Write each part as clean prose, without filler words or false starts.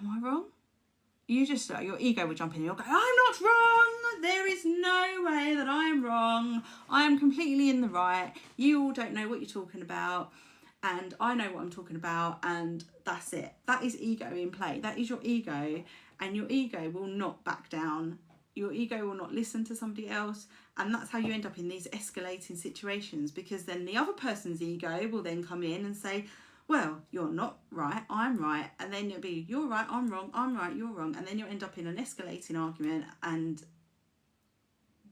am I wrong? You just, your ego will jump in and you'll go, I'm not wrong. There is no way that I am wrong. I am completely in the right. You all don't know what you're talking about. And I know what I'm talking about. And that's it. That is ego in play. That is your ego. And your ego will not back down. Your ego will not listen to somebody else. And that's how you end up in these escalating situations. Because then the other person's ego will then come in and say, well, you're not right, I'm right. And then it'll be, you're right, I'm wrong, I'm right, you're wrong. And then you'll end up in an escalating argument, and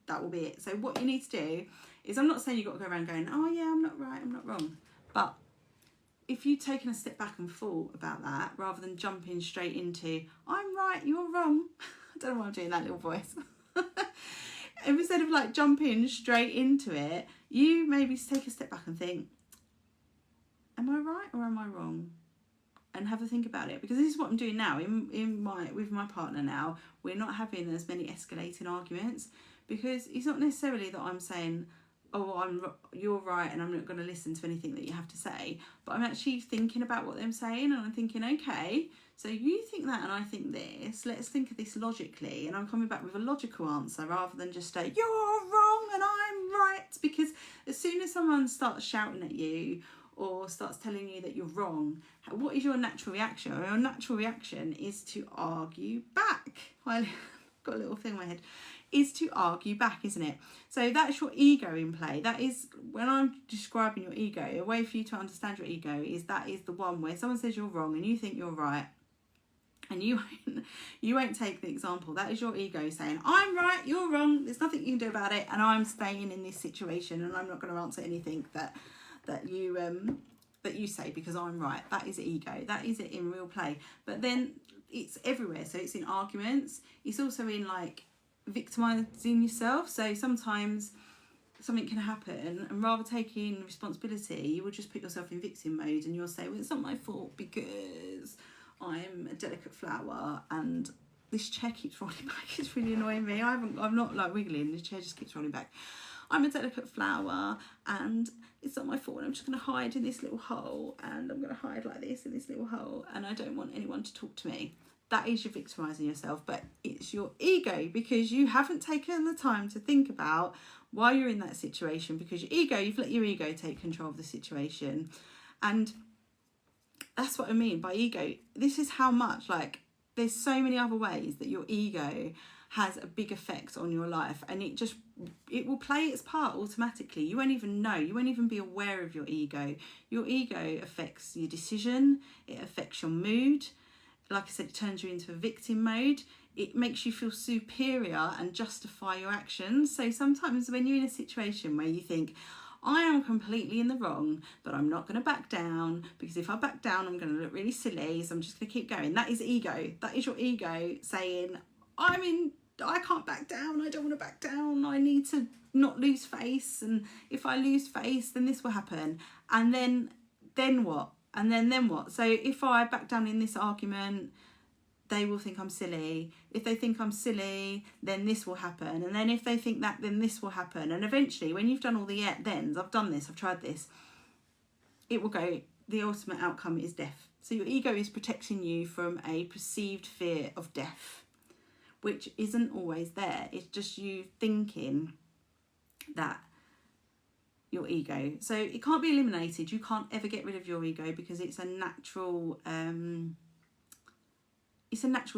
that will be it. So what you need to do is, I'm not saying you've got to go around going, oh yeah, I'm not right, I'm not wrong. But if you've taken a step back and thought about that, rather than jumping straight into, I'm right, you're wrong. I don't know why I'm doing that little voice. Instead of like jumping straight into it, you maybe take a step back and think, am I right or am I wrong? And have a think about it, because this is what I'm doing now with my partner now. We're not having as many escalating arguments, because it's not necessarily that I'm saying, oh, you're right and I'm not going to listen to anything that you have to say, but I'm actually thinking about what they're saying, and I'm thinking, okay, so you think that and I think this, let's think of this logically, and I'm coming back with a logical answer rather than just a you're wrong and I'm right. Because as soon as someone starts shouting at you or starts telling you that you're wrong, what is your natural reaction? Your natural reaction is to argue back. Well, I've got a little thing in my head. Is to argue back, isn't it? So that's your ego in play. That is, when I'm describing your ego, a way for you to understand your ego is that is the one where someone says you're wrong and you think you're right, and you won't take the example. That is your ego saying, I'm right, you're wrong, there's nothing you can do about it, and I'm staying in this situation and I'm not going to answer anything that you say because I'm right. That is ego. That is it in real play. But then it's everywhere. So it's in arguments. It's also in like victimizing yourself. So sometimes something can happen, and rather taking responsibility, you will just put yourself in victim mode, and you'll say, well, it's not my fault because I'm a delicate flower and this chair keeps rolling back. It's really annoying me. I'm not like wiggling. The chair just keeps rolling back. I'm a delicate flower and it's not my fault. I'm just going to hide in this little hole, and I'm going to hide like this in this little hole, and I don't want anyone to talk to me. That is you victimising yourself, but it's your ego, because you haven't taken the time to think about why you're in that situation, because your ego, you've let your ego take control of the situation. And that's what I mean by ego. This is how much, like, there's so many other ways that your ego has a big effect on your life, and it will play its part automatically. You won't even know, you won't even be aware of your ego. Your ego affects your decision, it affects your mood. Like I said, it turns you into a victim mode. It makes you feel superior and justify your actions. So sometimes when you're in a situation where you think, I am completely in the wrong, but I'm not going to back down, because if I back down, I'm going to look really silly, so I'm just going to keep going. That is ego. That is your ego saying, I can't back down. I don't want to back down. I need to not lose face. And if I lose face, then this will happen. And then what? And then what? So if I back down in this argument, they will think I'm silly. If they think I'm silly, then this will happen. And then if they think that, then this will happen. And eventually, when you've done all the thens, I've done this, I've tried this, it will go, the ultimate outcome is death. So your ego is protecting you from a perceived fear of death, which isn't always there. It's just you thinking that your ego. So it can't be eliminated. You can't ever get rid of your ego, because it's a natural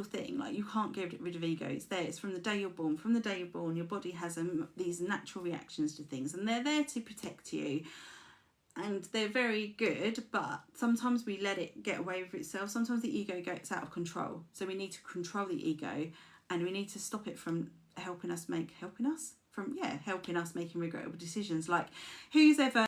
thing. Like, you can't get rid of ego. It's there. It's from the day you're born. From the day you're born, your body has these natural reactions to things, and they're there to protect you. And they're very good, but sometimes we let it get away with itself. Sometimes the ego gets out of control. So we need to control the ego, and we need to stop it from helping us making regrettable decisions. Like, who's ever